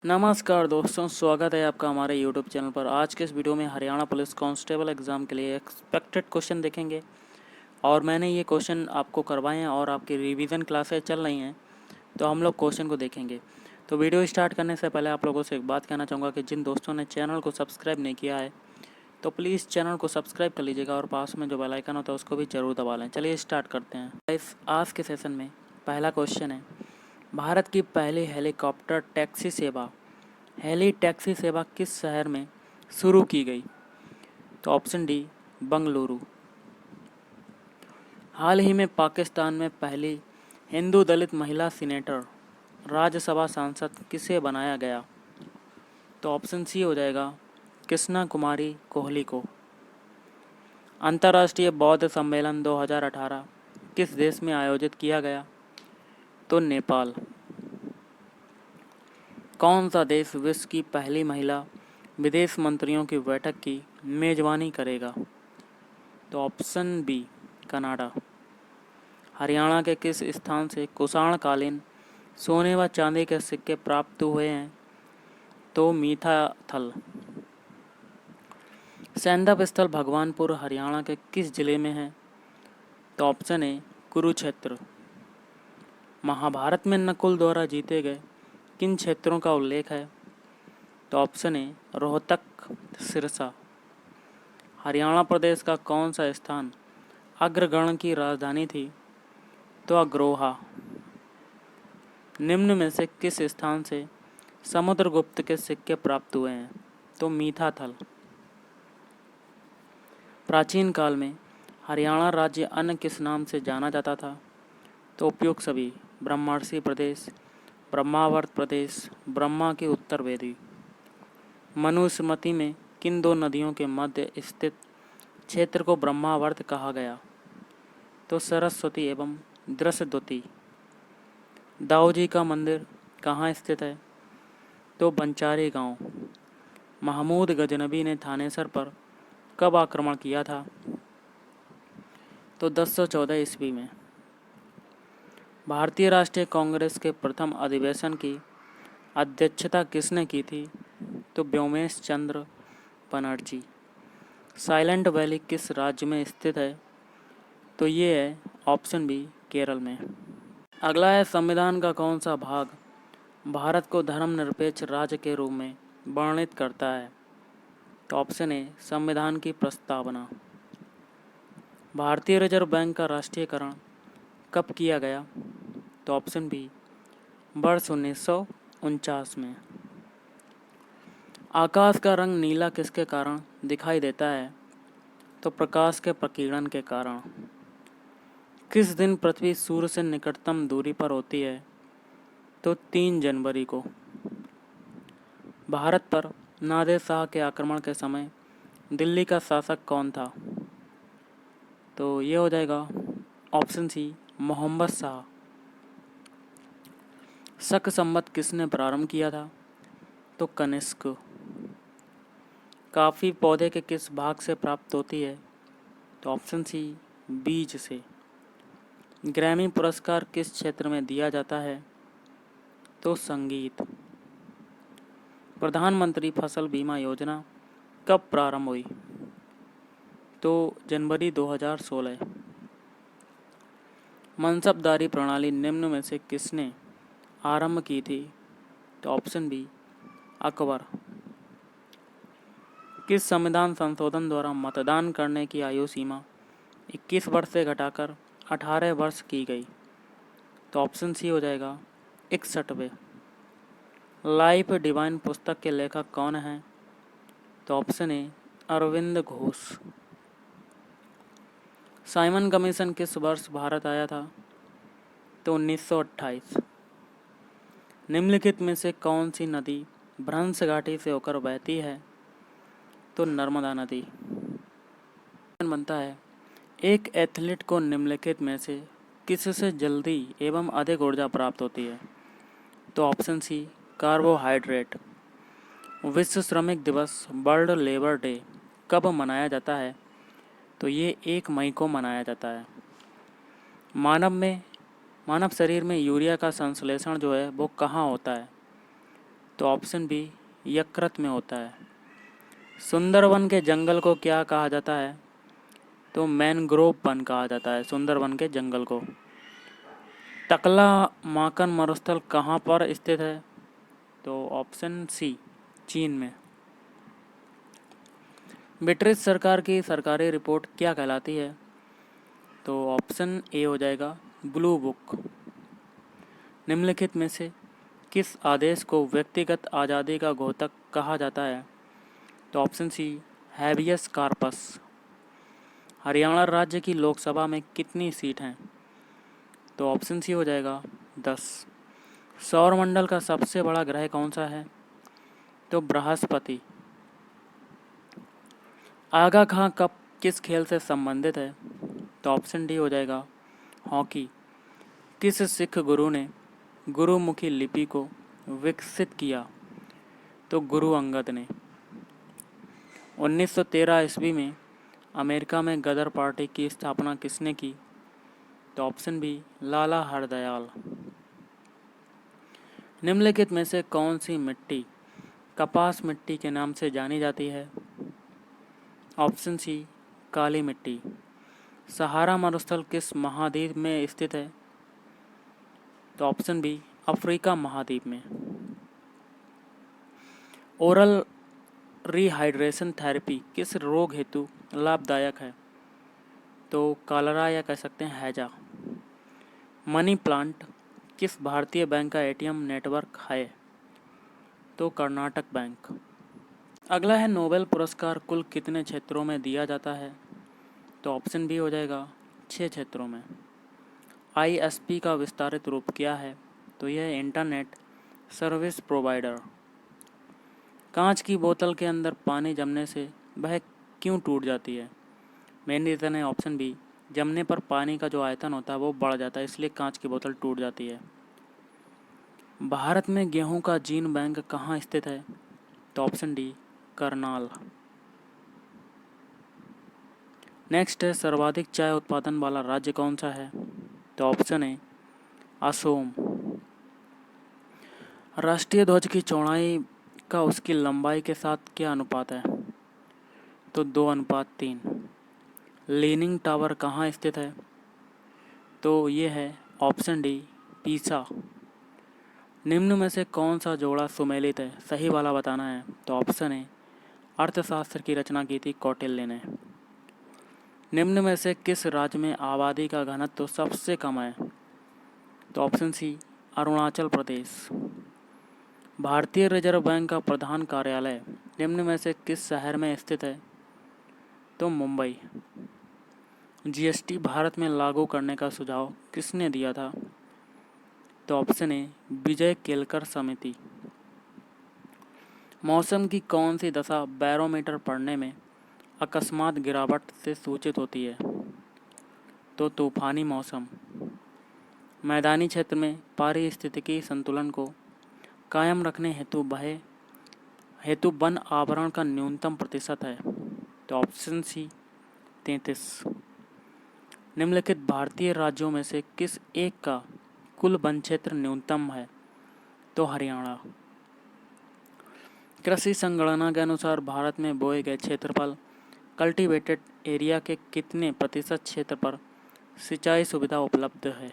नमस्कार दोस्तों, स्वागत है आपका हमारे YouTube चैनल पर। आज के इस वीडियो में हरियाणा पुलिस कांस्टेबल एग्ज़ाम के लिए एक्सपेक्टेड क्वेश्चन देखेंगे और मैंने ये क्वेश्चन आपको करवाए हैं और आपकी रिवीजन क्लासेस चल रही हैं, तो हम लोग क्वेश्चन को देखेंगे। तो वीडियो स्टार्ट करने से पहले आप लोगों से एक बात कहना चाहूँगा कि जिन दोस्तों ने चैनल को सब्सक्राइब नहीं किया है तो प्लीज़ चैनल को सब्सक्राइब कर लीजिएगा और पास में जो बेल आइकन होता है उसको भी ज़रूर दबा लें। चलिए स्टार्ट करते हैं। आज के सेशन में पहला क्वेश्चन है, भारत की पहली हेलीकॉप्टर टैक्सी सेवा हेली टैक्सी सेवा किस शहर में शुरू की गई? तो ऑप्शन डी, बंगलुरु। हाल ही में पाकिस्तान में पहली हिंदू दलित महिला सीनेटर राज्यसभा सांसद किसे बनाया गया? तो ऑप्शन सी हो जाएगा, कृष्णा कुमारी कोहली को। अंतर्राष्ट्रीय बौद्ध सम्मेलन 2018 किस देश में आयोजित किया गया? तो नेपाल। कौन सा देश विश्व की पहली महिला विदेश मंत्रियों की बैठक की मेजबानी करेगा? तो ऑप्शन बी, कनाडा। हरियाणा के किस स्थान से कुषाणकालीन सोने व चांदी के सिक्के प्राप्त हुए हैं? तो मीठाथल। सैंधव स्थल भगवानपुर हरियाणा के किस जिले में है? तो ऑप्शन ए, कुरुक्षेत्र। महाभारत में नकुल द्वारा जीते गए किन क्षेत्रों का उल्लेख है? तो ऑप्शन ए, रोहतक, सिरसा। हरियाणा प्रदेश का कौन सा स्थान अग्रगण की राजधानी थी? तो अग्रोहा। निम्न में से किस स्थान से समुद्रगुप्त के सिक्के प्राप्त हुए हैं? तो मीठाथल। प्राचीन काल में हरियाणा राज्य अन्य किस नाम से जाना जाता था? तो उपयुक्त सभी, ब्रह्मर्षि प्रदेश, ब्रह्मावर्त प्रदेश, ब्रह्मा की उत्तर वेदी। मनुस्मृति में किन दो नदियों के मध्य स्थित क्षेत्र को ब्रह्मावर्त कहा गया? तो सरस्वती एवं दृशद्वती। दाऊ जी का मंदिर कहाँ स्थित है? तो बंचारी गांव। महमूद गजनबी ने थानेसर पर कब आक्रमण किया था? तो 1014 ईस्वी में। भारतीय राष्ट्रीय कांग्रेस के प्रथम अधिवेशन की अध्यक्षता किसने की थी? तो व्योमेश चंद्र बनर्जी। साइलेंट वैली किस राज्य में स्थित है? तो ये है ऑप्शन बी, केरल में। अगला है, संविधान का कौन सा भाग भारत को धर्मनिरपेक्ष राज्य के रूप में वर्णित करता है? तो ऑप्शन ए, संविधान की प्रस्तावना। भारतीय रिजर्व बैंक का राष्ट्रीयकरण कब किया गया? तो ऑप्शन बी, वर्ष 1949 में। आकाश का रंग नीला किसके कारण दिखाई देता है? तो प्रकाश के प्रकीर्णन के कारण। किस दिन पृथ्वी सूर्य से निकटतम दूरी पर होती है? तो 3 जनवरी को। भारत पर नादिर शाह के आक्रमण के समय दिल्ली का शासक कौन था? तो ये हो जाएगा ऑप्शन सी, मोहम्मद शाह। शक संवत किसने प्रारंभ किया था? तो कनिष्क। काफ़ी पौधे के किस भाग से प्राप्त होती है? तो ऑप्शन सी, बीज से। ग्रैमी पुरस्कार किस क्षेत्र में दिया जाता है? तो संगीत। प्रधानमंत्री फसल बीमा योजना कब प्रारंभ हुई? तो जनवरी 2016। मनसबदारी प्रणाली निम्न में से किसने आरंभ की थी? तो ऑप्शन बी, अकबर। किस संविधान संशोधन द्वारा मतदान करने की आयु सीमा 21 वर्ष से घटाकर 18 वर्ष की गई? तो ऑप्शन सी हो जाएगा, 61वें। लाइफ डिवाइन पुस्तक के लेखक कौन हैं? तो option A, Aurobindo Ghosh. Simon Commission किस वर्ष भारत आया था? तो 1928। निम्नलिखित में से कौन सी नदी भ्रंश घाटी से होकर बहती है? तो नर्मदा नदी। बनता है, एक एथलीट को निम्नलिखित में से किससे जल्दी एवं अधिक ऊर्जा प्राप्त होती है? तो ऑप्शन सी, कार्बोहाइड्रेट। विश्व श्रमिक दिवस, वर्ल्ड लेबर डे कब मनाया जाता है? तो ये 1 मई को मनाया जाता है। मानव शरीर में यूरिया का संश्लेषण जो है वो कहाँ होता है? तो ऑप्शन बी यकृत में होता है। सुंदरवन के जंगल को क्या कहा जाता है? तो मैनग्रोव वन कहा जाता है सुंदरवन के जंगल को। टकला माकन मरुस्थल कहाँ पर स्थित है? तो ऑप्शन सी चीन में। ब्रिटिश सरकार की सरकारी रिपोर्ट क्या कहलाती है? तो ऑप्शन ए हो जाएगा ब्लू बुक। निम्नलिखित में से किस आदेश को व्यक्तिगत आज़ादी का घोतक कहा जाता है? तो option C habeas corpus. Haryana राज्य की लोकसभा में कितनी सीट हैं? तो ऑप्शन सी हो जाएगा 10। सौरमंडल का सबसे बड़ा ग्रह कौन सा है? तो बृहस्पति। आगा खां कप किस खेल से संबंधित है? तो ऑप्शन डी हो जाएगा हॉकी। किस सिख गुरु ने गुरुमुखी लिपि को विकसित किया? तो गुरु अंगद ने। 1913 ईस्वी में अमेरिका में गदर पार्टी की स्थापना किसने की? तो ऑप्शन बी लाला हरदयाल। निम्नलिखित में से कौन सी मिट्टी कपास मिट्टी के नाम से जानी जाती है? ऑप्शन सी काली मिट्टी। सहारा मरुस्थल किस महाद्वीप में स्थित है? तो ऑप्शन बी अफ्रीका महाद्वीप में। ओरल रिहाइड्रेशन थेरेपी किस रोग हेतु लाभदायक है? तो कॉलरा या कह सकते हैं हैजा। मनी प्लांट किस भारतीय बैंक का एटीएम नेटवर्क है? तो कर्नाटक बैंक। अगला है नोबेल पुरस्कार कुल कितने क्षेत्रों में दिया जाता है? तो ऑप्शन बी हो जाएगा 6 क्षेत्रों में। ISP का विस्तारित रूप क्या है? तो यह इंटरनेट सर्विस प्रोवाइडर। कांच की बोतल के अंदर पानी जमने से वह क्यों टूट जाती है? मेन रीज़न है ऑप्शन बी जमने पर पानी का जो आयतन होता है वो बढ़ जाता है, इसलिए कांच की बोतल टूट जाती है। भारत में गेहूं का जीन बैंक कहाँ स्थित है? तो ऑप्शन डी करनाल। नेक्स्ट है सर्वाधिक चाय उत्पादन वाला राज्य कौन सा है? तो ऑप्शन है असोम। राष्ट्रीय ध्वज की चौड़ाई का उसकी लंबाई के साथ क्या अनुपात है? तो 2:3। लीनिंग टावर कहाँ स्थित है? तो ये है ऑप्शन डी पीसा। निम्न में से कौन सा जोड़ा सुमेलित है? सही वाला बताना है। तो ऑप्शन है अर्थशास्त्र की रचना की थी कौटिल्य ने। निम्न में से किस राज्य में आबादी का घनत्व सबसे कम है? तो ऑप्शन सी अरुणाचल प्रदेश। भारतीय रिजर्व बैंक का प्रधान कार्यालय निम्न में से किस शहर में स्थित है? तो मुंबई। GST भारत में लागू करने का सुझाव किसने दिया था? तो ऑप्शन ए विजय केलकर समिति। मौसम की कौन सी दशा बैरोमीटर पढ़ने में अकस्मात गिरावट से सूचित होती है? तो तूफानी मौसम। मैदानी क्षेत्र में पारिस्थितिकी संतुलन को कायम रखने हेतु वन आवरण का न्यूनतम प्रतिशत है? तो ऑप्शन सी 33। निम्नलिखित भारतीय राज्यों में से किस एक का कुल वन क्षेत्र न्यूनतम है? तो हरियाणा। कृषि संगणना के अनुसार भारत में बोए गए क्षेत्रफल कल्टीवेटेड एरिया के कितने प्रतिशत क्षेत्र पर सिंचाई सुविधा उपलब्ध है?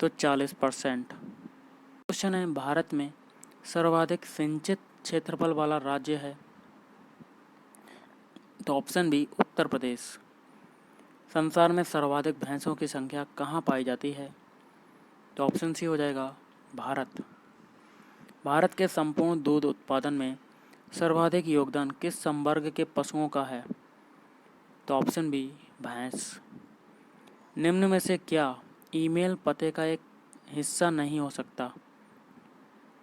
तो 40%। क्वेश्चन है भारत में सर्वाधिक सिंचित क्षेत्रफल वाला राज्य है? तो ऑप्शन बी उत्तर प्रदेश। संसार में सर्वाधिक भैंसों की संख्या कहाँ पाई जाती है? तो ऑप्शन सी हो जाएगा भारत। भारत के संपूर्ण दूध उत्पादन में सर्वाधिक योगदान किस संवर्ग के पशुओं का है? तो ऑप्शन बी भैंस। निम्न में से क्या ईमेल पते का एक हिस्सा नहीं हो सकता?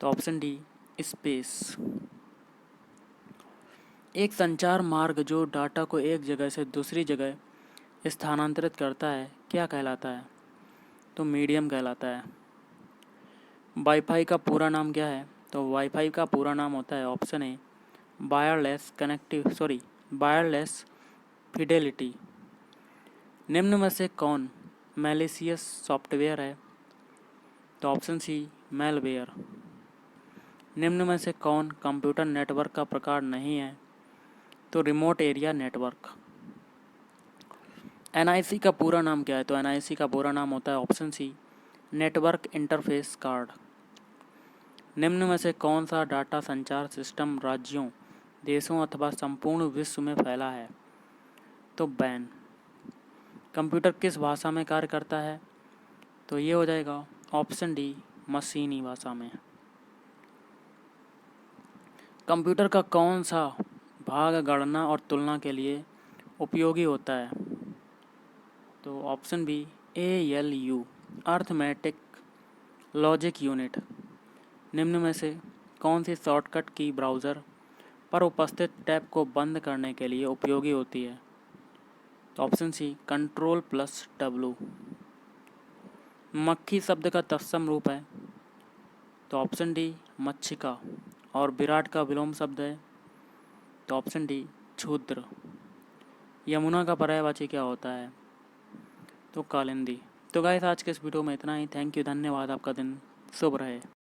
तो ऑप्शन डी स्पेस। एक संचार मार्ग जो डाटा को एक जगह से दूसरी जगह स्थानांतरित करता है क्या कहलाता है? तो मीडियम कहलाता है। वाईफाई का पूरा नाम क्या है? तो वाईफाई का पूरा नाम होता है ऑप्शन ए वायरलेस फिडेलिटी। निम्न में से कौन मैलिशियस सॉफ्टवेयर है? तो ऑप्शन सी मेलवेयर। निम्न में से कौन कंप्यूटर नेटवर्क का प्रकार नहीं है? तो रिमोट एरिया नेटवर्क। एनआईसी का पूरा नाम क्या है? तो एनआईसी का पूरा नाम होता है option C, network interface card. निम्न में से कौन सा डाटा संचार सिस्टम राज्यों, देशों अथवा संपूर्ण विश्व में फैला है? तो बैन। कंप्यूटर किस भाषा में कार्य करता है? तो ये हो जाएगा ऑप्शन डी, मशीनी भाषा में। कंप्यूटर का कौन सा भाग गणना और तुलना के लिए उपयोगी होता है? तो option B, ALU, arithmetic logic unit. निम्न में से कौन सी शॉर्टकट की ब्राउज़र पर उपस्थित टैब को बंद करने के लिए उपयोगी होती है? तो ऑप्शन सी, Ctrl+W। मक्खी शब्द का तत्सम रूप है? तो ऑप्शन डी, मच्छिका। और विराट का विलोम शब्द है? तो ऑप्शन डी, क्षुद्र। यमुना का पर्यायवाची क्या होता है? तो कालिंदी। तो गाइस आज के इस वीडियो में इतना ही। थैंक यू, धन्यवाद। आपका दिन शुभ रहे।